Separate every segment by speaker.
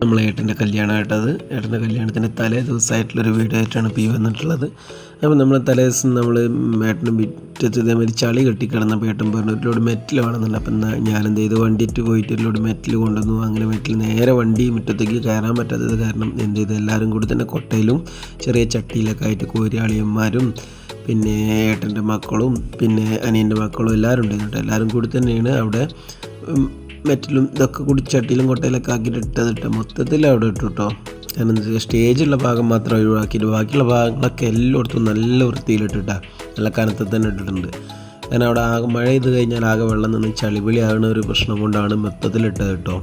Speaker 1: നമ്മളെ ഏട്ടൻ്റെ കല്യാണമായിട്ടത്. ഏട്ടൻ്റെ കല്യാണത്തിൻ്റെ തലേ ദിവസമായിട്ടുള്ളൊരു വീഡിയോ ആയിട്ടാണ് ഇപ്പോൾ ഈ വന്നിട്ടുള്ളത്. അപ്പോൾ നമ്മൾ തലേ ദിവസം നമ്മൾ ഏട്ടന് മുറ്റത്ത് ഇതേമാതിരി ചളി കെട്ടിക്കിടന്നപ്പോൾ ഏട്ടൻ പറഞ്ഞു ഒരു ലോഡ് മെറ്റൽ വേണമെന്നുണ്ട്. അപ്പം ഞാനെന്ത് ചെയ്തു, വണ്ടിയിട്ട് പോയിട്ട് ഒരു ലോഡ് മെറ്റൽ കൊണ്ടുവന്നു. അങ്ങനെ മെറ്റൽ നേരെ വണ്ടി മുറ്റത്തേക്ക് കയറാൻ പറ്റാത്തത് കാരണം എന്ത് ചെയ്തു, എല്ലാവരും കൂടി തന്നെ കൊട്ടയിലും ചെറിയ ചട്ടിയിലൊക്കെ ആയിട്ട് കോരിയാളിയന്മാരും പിന്നെ ഏട്ടൻ്റെ മക്കളും പിന്നെ അനിയൻ്റെ മക്കളും എല്ലാവരും ഉണ്ടായിരുന്നു. എല്ലാവരും കൂടി തന്നെയാണ് അവിടെ മെറ്റലും ഇതൊക്കെ കൂടി ചട്ടിയിലും കൊട്ടയിലൊക്കെ ആക്കിയിട്ട് ഇട്ടതിട്ട് മൊത്തത്തിൽ അവിടെ ഇട്ടു കേട്ടോ. കാരണം സ്റ്റേജുള്ള ഭാഗം മാത്രം ഒഴിവാക്കിയിട്ട് ബാക്കിയുള്ള ഭാഗങ്ങളൊക്കെ എല്ലായിടത്തും നല്ല വൃത്തിയിലിട്ടിട്ടാണ്, നല്ല കനത്തിൽ തന്നെ ഇട്ടിട്ടുണ്ട്. കാരണം അവിടെ ആകെ മഴ ചെയ്ത് കഴിഞ്ഞാൽ ആകെ വെള്ളം നിന്ന് ചളിപിളി ആകുന്ന ഒരു പ്രശ്നം കൊണ്ടാണ് മൊത്തത്തിലിട്ടത് കേട്ടോ.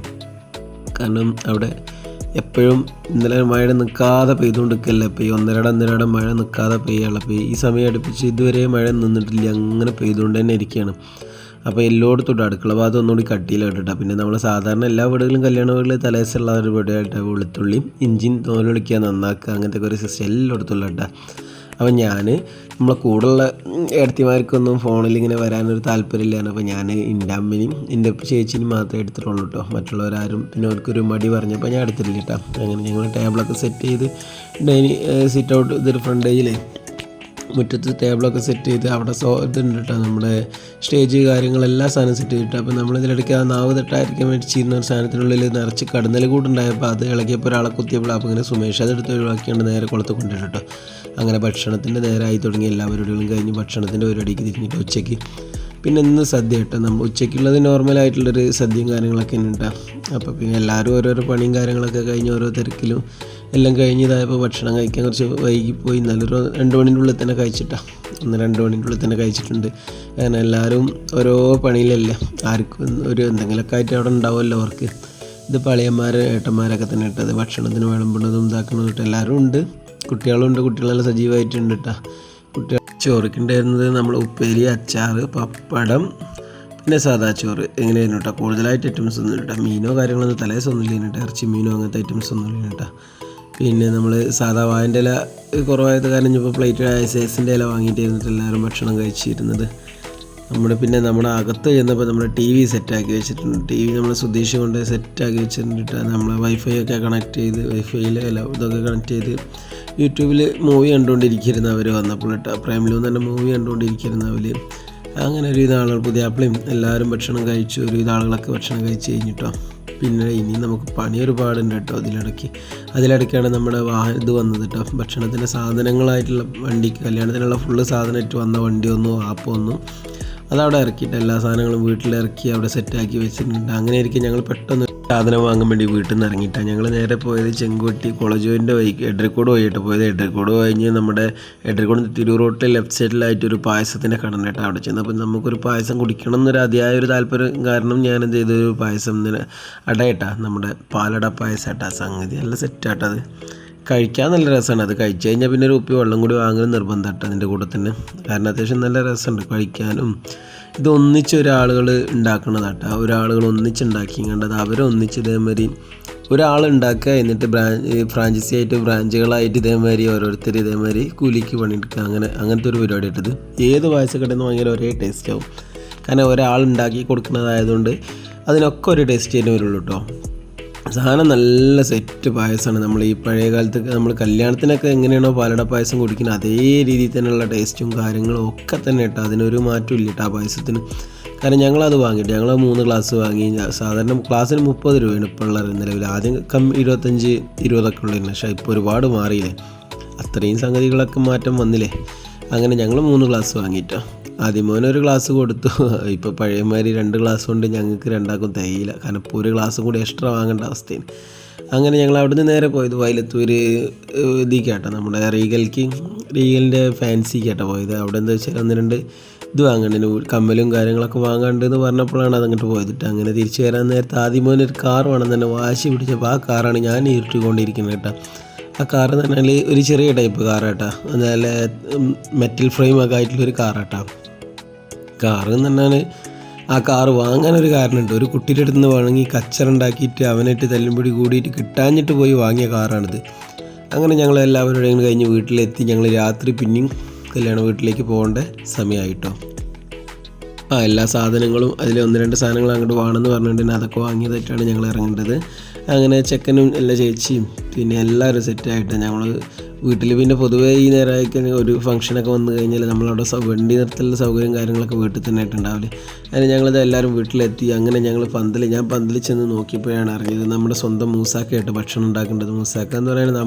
Speaker 1: കാരണം അവിടെ എപ്പോഴും ഇന്നലെ മഴ നിൽക്കാതെ പെയ്തുകൊണ്ടിരിക്കല്ലേ, ഇപ്പോൾ ഈ ഒന്നരട മഴ നിൽക്കാതെ പെയ്യാനുള്ള. അപ്പോൾ ഈ സമയം അടുപ്പിച്ച് ഇതുവരെ മഴ നിന്നിട്ടില്ല, അങ്ങനെ പെയ്തുകൊണ്ട് തന്നെ ഇരിക്കുകയാണ്. അപ്പോൾ എല്ലായിടത്തും അടുക്കള ഭാഗത്ത് ഒന്നുകൂടി കട്ടിയിലിട്ടിട്ടാണ്. പിന്നെ നമ്മൾ സാധാരണ എല്ലാ വീടുകളിലും കല്യാണ വീടുകളിൽ തലേദിവസമുള്ള ഒരു വീടായിട്ട് വെളുത്തുള്ളിയും ഇഞ്ചിയും തോലൊളിക്കുക നന്നാക്കുക അങ്ങനത്തെ ഒരു സിസ്റ്റം എല്ലായിടത്തും ഇട്ടാ. അപ്പോൾ ഞാൻ നമ്മളെ കൂടുള്ള ഏടത്തിമാർക്കൊന്നും ഫോണിൽ ഇങ്ങനെ വരാനൊരു താല്പര്യമില്ലാണ്. അപ്പോൾ ഞാൻ എൻ്റെ അമ്മയും എൻ്റെ ചേച്ചിനും മാത്രമേ എടുത്തിട്ടുള്ളൂ കേട്ടോ. മറ്റുള്ളവരാരും പിന്നെ അവർക്കൊരു മടി പറഞ്ഞപ്പോൾ ഞാൻ എടുത്തിട്ടില്ല കേട്ടോ. അങ്ങനെ ഞങ്ങൾ ടേബിളൊക്കെ സെറ്റ് ചെയ്ത് സിറ്റ് ഔട്ട് ഇതൊരു ഫ്രണ്ടേജിലേ മുറ്റത്ത് ടേബിളൊക്കെ സെറ്റ് ചെയ്ത് അവിടെ ഇതുണ്ട് കേട്ടോ, നമ്മുടെ സ്റ്റേജ് കാര്യങ്ങളെല്ലാം സാധനം സെറ്റ് ചെയ്തിട്ട്. അപ്പോൾ നമ്മളിതിലിടയ്ക്ക് ആ നാവ് തട്ടായിരിക്കാൻ മേടിച്ചിരുന്ന ഒരു സാധനത്തിനുള്ളിൽ നിറച്ച് കടന്നൽ കൂടുണ്ടായപ്പോൾ അത് ഇളകിയപ്പോൾ ഒരാളെ കുത്തിയപ്പോൾ അപ്പോൾ ഇങ്ങനെ സുമേഷ് അതെടുത്ത് ഒഴിവാക്കിയാണ് നേരെ കുളത്ത് കൊണ്ടിട്ട് കേട്ടോ. അങ്ങനെ ഭക്ഷണത്തിൻ്റെ നേരമായി തുടങ്ങി എല്ലാ പരിപാടികളും കഴിഞ്ഞ് ഭക്ഷണത്തിൻ്റെ പരിപാടിക്ക് തിരിഞ്ഞിട്ട് ഉച്ചയ്ക്ക് പിന്നെ ഇന്ന് സദ്യ കേട്ടോ. നമ്മൾ ഉച്ചയ്ക്കുള്ളത് നോർമലായിട്ടുള്ളൊരു സദ്യയും കാര്യങ്ങളൊക്കെ തന്നെ കേട്ടോ. അപ്പോൾ പിന്നെ എല്ലാവരും ഓരോരോ പണിയും കാര്യങ്ങളൊക്കെ കഴിഞ്ഞ് ഓരോ തിരക്കിലും എല്ലാം കഴിഞ്ഞതായപ്പോൾ ഭക്ഷണം കഴിക്കാൻ കുറച്ച് വൈകിപ്പോയി. നല്ലൊരു 2 മണിൻ്റെ ഉള്ളിൽ തന്നെ കഴിച്ചിട്ടാണ്. 2 മണിൻ്റെ ഉള്ളിൽ തന്നെ കഴിച്ചിട്ടുണ്ട്. കാരണം എല്ലാവരും ഓരോ പണിയിലല്ലേ, ആർക്കും ഒരു എന്തെങ്കിലുമൊക്കെ ആയിട്ട് അവിടെ ഉണ്ടാവുമല്ലോ അവർക്ക്. ഇത് പളിയന്മാർ ഏട്ടന്മാരൊക്കെ തന്നെ ഇട്ടത് ഭക്ഷണത്തിന് വിളമ്പുന്നതും ഇതാക്കുന്നതും ഇട്ട് എല്ലാവരും ഉണ്ട്. കുട്ടികളുണ്ട്, കുട്ടികളെല്ലാം സജീവമായിട്ടുണ്ട് കേട്ടോ. കുട്ടികൾ ചോറിക്കുണ്ടായിരുന്നത് നമ്മൾ ഉപ്പേരി, അച്ചാർ, പപ്പടം പിന്നെ സാദാ ചോറ് എങ്ങനെയായിരുന്നു കേട്ടോ. കൂടുതലായിട്ട് ഐറ്റംസ് ഒന്നും കേട്ടോ. മീനോ കാര്യങ്ങളൊന്നും തലേദിവസം ഇല്ല കേട്ടോ. ഇറച്ചി മീനോ അങ്ങനത്തെ ഐറ്റംസ് ഒന്നും ഇല്ല കേട്ടോ. പിന്നെ നമ്മൾ സാധാ വാഴൻ്റെ ഇല കുറവായത് കാരണം ഇപ്പോൾ പ്ലേറ്റ് സേസിൻ്റെ ഇല വാങ്ങിയിട്ട് ഇരുന്നിട്ട് എല്ലാവരും ഭക്ഷണം കഴിച്ചിരുന്നത്. പിന്നെ നമ്മുടെ അകത്ത് ചെന്നപ്പോൾ നമ്മുടെ ടി വി സെറ്റാക്കി വെച്ചിട്ടുണ്ട്. ടി വി നമ്മൾ സുധീഷ് കൊണ്ട് സെറ്റാക്കി വെച്ചിട്ടുണ്ട്. നമ്മൾ വൈഫൈ ഒക്കെ കണക്ട് ചെയ്ത് വൈഫൈയിൽ ഇതൊക്കെ കണക്ട് ചെയ്ത് യൂട്യൂബിൽ മൂവി കണ്ടുകൊണ്ടിരിക്കുന്ന അവർ വന്നപ്പോൾ കേട്ടോ. പ്രേമിലും തന്നെ മൂവി കണ്ടുകൊണ്ടിരിക്കുന്ന അവർ. അങ്ങനെ ഒരുവിധ ആളുകൾ പുതിയ ആപ്പിളും എല്ലാവരും ഭക്ഷണം കഴിച്ചു. ഒരുവിധ ആളുകളൊക്കെ ഭക്ഷണം കഴിച്ച് കഴിഞ്ഞിട്ടോ. പിന്നെ ഇനി നമുക്ക് പണി ഒരുപാടുണ്ട് കേട്ടോ. അതിലിടയ്ക്കാണ് നമ്മുടെ ഇത് വന്നത് കേട്ടോ. ഭക്ഷണത്തിൻ്റെ സാധനങ്ങളായിട്ടുള്ള വണ്ടിക്ക് കല്യാണത്തിനുള്ള ഫുള്ള് സാധനമായിട്ട് വന്ന വണ്ടി ഒന്നും ആപ്പൊന്നും അതവിടെ ഇറക്കിയിട്ട് എല്ലാ സാധനങ്ങളും വീട്ടിലിറക്കി അവിടെ സെറ്റാക്കി വെച്ചിട്ടുണ്ട്. അങ്ങനെ ആയിരിക്കും ഞങ്ങൾ പെട്ടെന്ന് സാധനം വാങ്ങാൻ വേണ്ടി വീട്ടിൽ നിന്ന് ഇറങ്ങിയിട്ടാണ് ഞങ്ങൾ നേരെ പോയത്. ചെങ്കുവട്ടി കോളേജിൻ്റെ വഴിക്ക് എഡ്രിക്കോട് വഴിയിട്ട് പോയത്. എഡ്രിക്കോട് കഴിഞ്ഞ് നമ്മുടെ എഡ്രിക്കോട് തിരൂർ റോട്ടിൽ ലെഫ്റ്റ് സൈഡിലായിട്ട് ഒരു പായസത്തിൻ്റെ കടന്നിട്ട് അവിടെ ചെന്നപ്പോൾ നമുക്കൊരു പായസം കുടിക്കണം എന്നൊരു അതിയായ ഒരു താല്പര്യം കാരണം ഞാൻ എന്ത് ചെയ്തു, ഒരു പായസം അടയിട്ടാ, നമ്മുടെ പാലട പായസമായിട്ടാ. സംഗതി നല്ല സെറ്റാട്ടത്. കഴിക്കാൻ നല്ല രസമാണ്. അത് കഴിച്ചു കഴിഞ്ഞാൽ പിന്നെ ഒരു ഉപ്പി വെള്ളം കൂടി വാങ്ങലും നിർബന്ധമായിട്ട് അതിൻ്റെ കൂടെ തന്നെ. കാരണം അത്യാവശ്യം നല്ല രസമുണ്ട് കഴിക്കാനും. ഇത് ഒന്നിച്ച് ഒരാളുകൾ ഉണ്ടാക്കുന്നതാട്ടോ. ഒരാളുകൾ ഒന്നിച്ചുണ്ടാക്കി കണ്ടത് അവരൊന്നിച്ച് ഇതേമാതിരി ഒരാളുണ്ടാക്കുക, എന്നിട്ട് ഫ്രാഞ്ചൈസി ആയിട്ട് ബ്രാഞ്ചുകളായിട്ട് ഇതേമാതിരി ഓരോരുത്തർ ഇതേമാതിരി കൂലിക്ക് പണിയെടുക്കുക. അങ്ങനത്തെ ഒരു പരിപാടി ഇട്ടത്. ഏത് പായസക്കടയിൽ നിന്ന് വാങ്ങിയാലും ഒരേ ടേസ്റ്റ് ആവും. കാരണം ഒരാളുണ്ടാക്കി കൊടുക്കുന്നതായതുകൊണ്ട് അതിനൊക്കെ ഒരു ടേസ്റ്റ് തന്നെ വരുള്ളൂ കേട്ടോ. സാധനം നല്ല സെറ്റ് പായസമാണ്. നമ്മൾ ഈ പഴയ കാലത്ത് നമ്മൾ കല്യാണത്തിനൊക്കെ എങ്ങനെയാണോ പാലട പായസം കുടിക്കുന്നത് അതേ രീതിയിൽ തന്നെയുള്ള ടേസ്റ്റും കാര്യങ്ങളും ഒക്കെ തന്നെ കേട്ടോ. അതിനൊരു മാറ്റം ഇല്ല കേട്ടോ ആ പായസത്തിന്. കാരണം ഞങ്ങളത് വാങ്ങിയിട്ട് ഞങ്ങൾ 3 ഗ്ലാസ് വാങ്ങി. സാധാരണ ക്ലാസ്സിന് 30 രൂപയാണ് ഇപ്പോൾ ഉള്ള നിലവിൽ. ആദ്യം 25-20 ഉള്ളതിന്, പക്ഷേ ഇപ്പോൾ ഒരുപാട് മാറിയില്ലേ. അത്രയും സംഗതികളൊക്കെ മാറ്റം വന്നില്ലേ. അങ്ങനെ ഞങ്ങൾ 3 ഗ്ലാസ് വാങ്ങിയിട്ടോ. ആദ്യം മോനൊരു ഗ്ലാസ് കൊടുത്തു. ഇപ്പോൾ പഴയമാതിരി 2 ഗ്ലാസ് കൊണ്ട് ഞങ്ങൾക്ക് രണ്ടാക്കും തികയില്ല. കാരണം ഇപ്പോൾ ഒരു ഗ്ലാസ് കൂടി എക്സ്ട്രാ വാങ്ങേണ്ട അവസ്ഥയാണ്. അങ്ങനെ ഞങ്ങൾ അവിടെ നിന്ന് നേരെ പോയത് വയലത്തൂർ ഇതിക്കാട്ടോ, നമ്മുടെ റീഗലിൻ്റെ ഫാൻസിക്കാട്ടോ പോയത്. അവിടെ എന്താ വെച്ചാൽ 1-2 ഇത് വാങ്ങേണ്ടതിന് കമ്മലും കാര്യങ്ങളൊക്കെ വാങ്ങാണ്ടെന്ന് പറഞ്ഞപ്പോഴാണ് അതങ്ങോട്ട് പോയിട്ട്. അങ്ങനെ തിരിച്ചു വരാൻ നേരത്തെ ആദ്യം മോനൊരു കാർ വേണം തന്നെ വാശി പിടിച്ചപ്പോൾ ആ കാറാണ് ഞാൻ ഇരുട്ടിക്കൊണ്ടിരിക്കുന്നത് കേട്ടോ. ആ കാറ് എന്ന് പറഞ്ഞാൽ ഒരു ചെറിയ ടൈപ്പ് കാറാട്ടാ, നല്ല മെറ്റൽ ഫ്രെയിമൊക്കെ ആയിട്ടുള്ളൊരു കാറാട്ടാ. കാറ് എന്ന് പറഞ്ഞാൽ ആ കാറ് വാങ്ങാനൊരു കാരണമുണ്ട്. ഒരു കുട്ടിയുടെ അടുത്ത് നിന്ന് വാങ്ങി കച്ചറുണ്ടാക്കിയിട്ട് അവനായിട്ട് തല്ലുംപിടി കൂടിയിട്ട് കിട്ടാഞ്ഞിട്ട് പോയി വാങ്ങിയ കാറാണിത്. അങ്ങനെ ഞങ്ങൾ എല്ലാവരുടെയും കഴിഞ്ഞ് വീട്ടിലെത്തി. ഞങ്ങൾ രാത്രി പിന്നെയും കല്യാണ വീട്ടിലേക്ക് പോകേണ്ട സമയമായിട്ടോ. എല്ലാ സാധനങ്ങളും അതിൽ 1-2 സാധനങ്ങൾ അങ്ങോട്ട് വേണമെന്ന് പറഞ്ഞിട്ടുണ്ടെങ്കിൽ അതൊക്കെ വാങ്ങിയതായിട്ടാണ് ഞങ്ങൾ ഇറങ്ങേണ്ടത്. അങ്ങനെ ചെക്കനും എല്ലാ ചേച്ചിയും പിന്നെ എല്ലാവരും സെറ്റായിട്ട് ഞങ്ങൾ വീട്ടിൽ പിന്നെ പൊതുവേ ഈ നേരമായി കഴിഞ്ഞാൽ ഒരു ഫംഗ്ഷനൊക്കെ വന്നു കഴിഞ്ഞാൽ നമ്മളവിടെ വണ്ടി നിർത്തലുള്ള സൗകര്യം കാര്യങ്ങളൊക്കെ വീട്ടിൽ തന്നെ ആയിട്ടുണ്ടാവില്ലേ. അതിന് ഞങ്ങളിത് എല്ലാവരും വീട്ടിലെത്തി. അങ്ങനെ ഞങ്ങൾ ഞാൻ പന്തലിൽ ചെന്ന് നോക്കിയപ്പോഴാണ് അറിഞ്ഞത് നമ്മുടെ സ്വന്തം മൂസാക്കയായിട്ട് ഭക്ഷണം ഉണ്ടാക്കേണ്ടത്. മൂസാക്ക എന്ന് പറയുന്നത്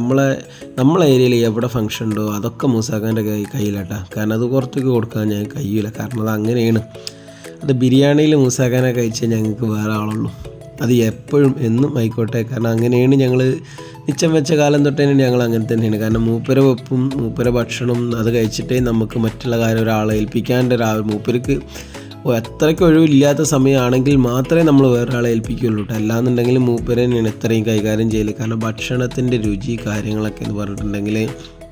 Speaker 1: നമ്മളെ ഏരിയയിൽ എവിടെ ഫംഗ്ഷൻ ഉണ്ടോ അതൊക്കെ മൂസാക്കാൻ്റെ കയ്യിലാട്ടാ. കാരണം അത് പുറത്തേക്ക് കൊടുക്കാൻ ഞാൻ കഴിയില്ല. കാരണം അത് അങ്ങനെയാണ്. അത് ബിരിയാണിയിൽ മൂസാക്കാനെ കഴിച്ചാൽ ഞങ്ങൾക്ക് വേറെ ആളുള്ളൂ. അത് എപ്പോഴും എന്നും ആയിക്കോട്ടെ. കാരണം അങ്ങനെയാണ് ഞങ്ങൾ നിച്ചം വെച്ച കാലം തൊട്ടേ ഞങ്ങൾ അങ്ങനെ തന്നെയാണ്. കാരണം മൂപ്പര വെപ്പും മൂപ്പര ഭക്ഷണം അത് കഴിച്ചിട്ടേ നമുക്ക് മറ്റുള്ള കാര്യം ഒരാളെ ഏൽപ്പിക്കാണ്ട് മൂപ്പർക്ക് അത്രയ്ക്ക് ഒഴിവില്ലാത്ത സമയമാണെങ്കിൽ മാത്രമേ നമ്മൾ വേറൊരാളെ ഏൽപ്പിക്കുകയുള്ളൂ കേട്ടോ. അല്ലാന്നുണ്ടെങ്കിൽ മൂപ്പര തന്നെയാണ് ഇത്രയും കൈകാര്യം ചെയ്യൽ. കാരണം ഭക്ഷണത്തിൻ്റെ രുചി കാര്യങ്ങളൊക്കെ എന്ന് പറഞ്ഞിട്ടുണ്ടെങ്കിൽ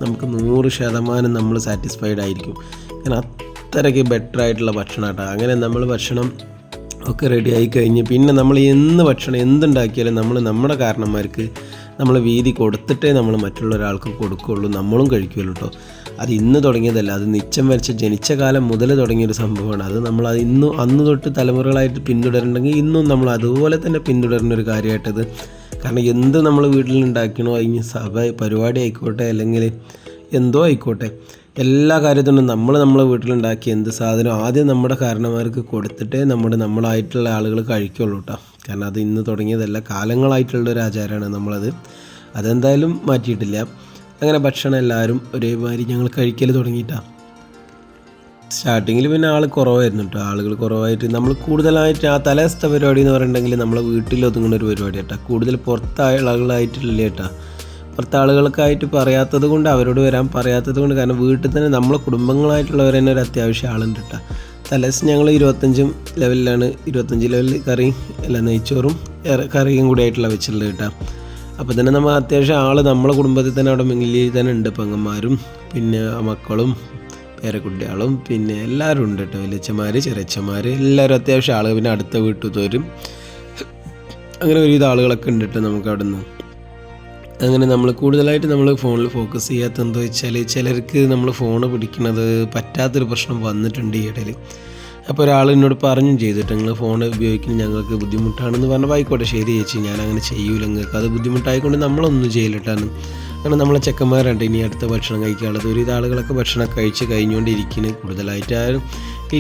Speaker 1: നമുക്ക് 100% നമ്മൾ സാറ്റിസ്ഫൈഡ് ആയിരിക്കും. കാരണം അത്രയ്ക്ക് ബെറ്റർ ആയിട്ടുള്ള ഭക്ഷണം കേട്ടോ. അങ്ങനെ നമ്മൾ ഭക്ഷണം ഒക്കെ റെഡി ആയി കഴിഞ്ഞ് പിന്നെ നമ്മൾ ഭക്ഷണം എന്തുണ്ടാക്കിയാലും നമ്മുടെ കാരണന്മാർക്ക് നമ്മൾ വീതി കൊടുത്തിട്ടേ നമ്മൾ മറ്റുള്ള ഒരാൾക്ക് കൊടുക്കുകയുള്ളൂ, നമ്മളും കഴിക്കുകയുള്ളൂ കേട്ടോ. അത് ഇന്ന് തുടങ്ങിയതല്ല, അത് നിച്ചം വരച്ച് ജനിച്ച കാലം മുതൽ തുടങ്ങിയൊരു സംഭവമാണ്. അത് നമ്മൾ അത് അന്ന് തൊട്ട് തലമുറകളായിട്ട് പിന്തുടരുന്നുണ്ടെങ്കിൽ ഇന്നും നമ്മൾ അതുപോലെ തന്നെ പിന്തുടരുന്ന ഒരു കാര്യമായിട്ടത്. കാരണം എന്ത് നമ്മൾ വീട്ടിലുണ്ടാക്കണോ, അതിന് പരിപാടി ആയിക്കോട്ടെ അല്ലെങ്കിൽ എന്തോ ആയിക്കോട്ടെ, എല്ലാ കാര്യത്തിനും നമ്മളെ വീട്ടിലുണ്ടാക്കി എന്ത് സാധനം ആദ്യം നമ്മുടെ കാരണന്മാർക്ക് കൊടുത്തിട്ടേ നമ്മളായിട്ടുള്ള ആളുകൾ കഴിക്കുള്ളൂ കേട്ടോ. കാരണം അത് ഇന്ന് തുടങ്ങിയതല്ല, കാലങ്ങളായിട്ടുള്ളൊരു ആചാരമാണ് അതെന്തായാലും മാറ്റിയിട്ടില്ല. അങ്ങനെ ഭക്ഷണം എല്ലാവരും ഒരേമാതിരി ഞങ്ങൾ കഴിക്കൽ തുടങ്ങിയിട്ടാണ്. സ്റ്റാർട്ടിങ്ങിൽ പിന്നെ കുറവായിരുന്നു കേട്ടോ. ആളുകൾ കുറവായിട്ട് നമ്മൾ കൂടുതലായിട്ട് ആ തലേദിവസത്തെ പരിപാടി എന്ന് പറഞ്ഞിട്ടുണ്ടെങ്കിൽ നമ്മളെ വീട്ടിലൊതുങ്ങുന്ന ഒരു പരിപാടി കേട്ടോ. കൂടുതൽ പുറത്തായ ആളുകളായിട്ടില്ല കേട്ടോ. പുറത്തെ ആളുകൾക്കായിട്ട് പറയാത്തത് കൊണ്ട്, അവരോട് വരാൻ പറയാത്തത് കൊണ്ട്, കാരണം വീട്ടിൽ തന്നെ നമ്മളെ കുടുംബങ്ങളായിട്ടുള്ളവർ തന്നെ ഒരു അത്യാവശ്യം ആളുണ്ട് കേട്ടോ. തലേദിവസം ഞങ്ങൾ 25 ലെവലിലാണ്, 25 ലെവലിൽ നെയ്ച്ചോറും കറിയും കൂടി ആയിട്ടുള്ള വെച്ചിട്ടുള്ളത് കേട്ടോ. അപ്പോൾ തന്നെ നമ്മൾ അത്യാവശ്യം നമ്മളെ കുടുംബത്തിൽ തന്നെ അവിടെ മിങ്ങിലി തന്നെ ഉണ്ട്. പെങ്ങന്മാരും പിന്നെ മക്കളും പേരക്കുട്ടികളും പിന്നെ എല്ലാവരും ഉണ്ട് കേട്ടോ. വലിയച്ഛന്മാർ ചെറിയച്ഛന്മാർ എല്ലാവരും അത്യാവശ്യം ആളുകൾ, പിന്നെ അടുത്ത വീട്ടിൽ തോരും, അങ്ങനെ ഒരുവിധ ആളുകളൊക്കെ ഉണ്ട് കേട്ടോ നമുക്ക് അവിടെ നിന്ന്. അങ്ങനെ നമ്മൾ കൂടുതലായിട്ട് ഫോണിൽ ഫോക്കസ് ചെയ്യാത്തതെന്ന് വെച്ചാൽ ചിലർക്ക് നമ്മൾ ഫോണ് പിടിക്കുന്നത് പറ്റാത്തൊരു പ്രശ്നം വന്നിട്ടുണ്ട് ഈ ഇടയിൽ. അപ്പോൾ ഒരാൾ എന്നോട് പറഞ്ഞും ചെയ്തിട്ട് നിങ്ങൾ ഫോൺ ഉപയോഗിക്കുന്നത് ഞങ്ങൾക്ക് ബുദ്ധിമുട്ടാണെന്ന് പറഞ്ഞപ്പോൾ ആയിക്കോട്ടെ ശരി ചേച്ചി, ഞാനങ്ങനെ ചെയ്യൂല, നിങ്ങൾക്ക് അത് ബുദ്ധിമുട്ടായിക്കൊണ്ട് നമ്മളൊന്നും ചെയ്യലിട്ടാണ്. കാരണം നമ്മളെ ചെക്കന്മാരുണ്ട് ഇനി അടുത്ത ഭക്ഷണം കഴിക്കാനുള്ളത്. ഒരു ആളുകളൊക്കെ ഭക്ഷണം കഴിച്ച് കഴിഞ്ഞുകൊണ്ടിരിക്കുന്നത് കൂടുതലായിട്ട് ആരും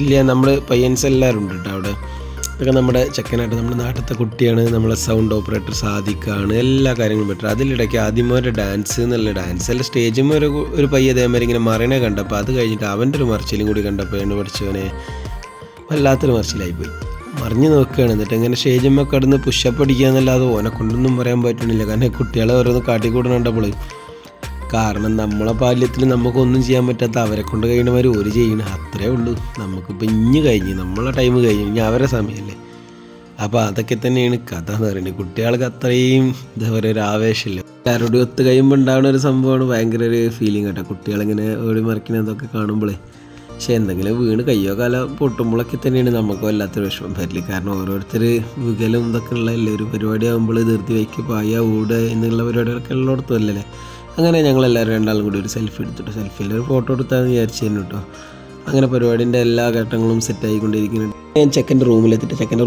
Speaker 1: ഇല്ല. നമ്മൾ പയ്യൻസ് എല്ലാവരും ഉണ്ട് കേട്ടോ അവിടെ. ഇതൊക്കെ നമ്മുടെ ചെക്കനായിട്ട് നമ്മുടെ നാട്ടിലത്തെ കുട്ടിയാണ്, നമ്മളെ സൗണ്ട് ഓപ്പറേറ്റർ സാദിക്കാണ്, എല്ലാ കാര്യങ്ങളും പറ്റും. അതിലിടയ്ക്ക് ആദ്യമൊരു ഡാൻസ് അല്ല സ്റ്റേജിൽ ഒരു പയ്യ അതേമാതിരി ഇങ്ങനെ മറിയണേ കണ്ടപ്പോൾ അത് കഴിഞ്ഞിട്ട് അവൻ്റെ ഒരു മറിച്ചിലും കൂടി കണ്ടപ്പോൾ എന്നെ പഠിച്ചവനെ വല്ലാത്തൊരു മറിച്ചിലായിപ്പോയി. മറിഞ്ഞ് നോക്കുകയാണ്. എന്നിട്ട് ഇങ്ങനെ സ്റ്റേജിന്മേൽ കടന്ന് പുഷപ്പ് അടിക്കുക എന്നല്ലാതെ ഓനെ കൊണ്ടൊന്നും പറയാൻ പറ്റണില്ല. കാരണം കുട്ടികളെ ഓരോന്ന് കാട്ടിക്കൂടണുണ്ടപ്പോൾ. കാരണം നമ്മളെ ബാല്യത്തിൽ നമുക്കൊന്നും ചെയ്യാൻ പറ്റാത്ത അവരെ കൊണ്ട് കഴിയണവർ ഒരു ചെയ്യണം, അത്രേ ഉള്ളൂ. നമുക്കിപ്പോൾ കഴിഞ്ഞ് നമ്മളെ ടൈം കഴിഞ്ഞ് ഇനി അവരെ സമയമല്ലേ. അപ്പോൾ അതൊക്കെ തന്നെയാണ് കഥ എന്ന് പറയുന്നത്. കുട്ടികൾക്ക് അത്രയും എന്താ പറയുക ഒരു ആവേശമില്ല. എല്ലാവരോടും ഒത്ത് കഴിയുമ്പോൾ ഉണ്ടാകുന്ന ഒരു സംഭവമാണ് ഭയങ്കര ഒരു ഫീലിംഗ് കേട്ടോ. കുട്ടികളിങ്ങനെ ഓടി മറിക്കണതൊക്കെ കാണുമ്പോഴേ. പക്ഷേ എന്തെങ്കിലും വീണ് കയ്യോ കാലോ പൊട്ടുമ്പോഴൊക്കെ തന്നെയാണ് നമുക്ക് വല്ലാത്തൊരു വിഷമം വരില്ല. കാരണം ഓരോരുത്തർ വികലും ഇതൊക്കെ ഉള്ളതല്ലേ. ഒരു പരിപാടി ആകുമ്പോൾ ധൃതി വയ്ക്കുക പായ ഊട് എന്നുള്ള പരിപാടികളൊക്കെ ഉള്ളിടത്തും അല്ലേ. അങ്ങനെ ഞങ്ങളെല്ലാവരും രണ്ടാളും കൂടി ഒരു സെൽഫി എടുത്തിട്ട് സെൽഫിയിൽ ഒരു ഫോട്ടോ എടുത്താൽ വിചാരിച്ചിരുന്നു കേട്ടോ. അങ്ങനെ പരിപാടിൻ്റെ എല്ലാ ഘട്ടങ്ങളും സെറ്റായിക്കൊണ്ടിരിക്കുന്നുണ്ട്. ഞാൻ ചെക്കൻ്റെ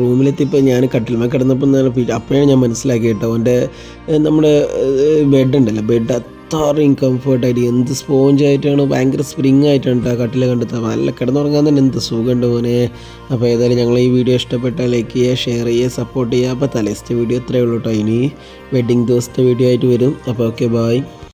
Speaker 1: റൂമിലെത്തിയപ്പോൾ ഞാൻ കട്ടിൽമേ കിടന്നപ്പോൾ അപ്പോഴാണ് ഞാൻ മനസ്സിലാക്കി കേട്ടോ. നമ്മുടെ ബെഡ് ഉണ്ടല്ലോ, ബെഡ് അത്രയും കംഫർട്ടായിട്ട് എന്ത് സ്പോഞ്ചായിട്ടാണ്, ഭയങ്കര സ്പ്രിങ് ആയിട്ടാണ് കേട്ടോ കട്ടിൽ കണ്ടെത്താൻ. നല്ല കിടന്നുറങ്ങാൻ തന്നെ എന്ത് സുഖമുണ്ട് മോനെ. അപ്പോൾ ഏതായാലും ഞങ്ങൾ ഈ വീഡിയോ ഇഷ്ടപ്പെട്ടാൽ ലൈക്ക് ചെയ്യുക, ഷെയർ ചെയ്യുക, സപ്പോർട്ട് ചെയ്യുക. അപ്പോൾ തലേദിവസത്തെ വീഡിയോ ഇത്രയേ ഉള്ളൂ കേട്ടോ. ഇനി വെഡ്ഡിങ് ദിവസത്തെ വീഡിയോ ആയിട്ട് വരും. അപ്പോൾ ഓക്കെ, ബായ്.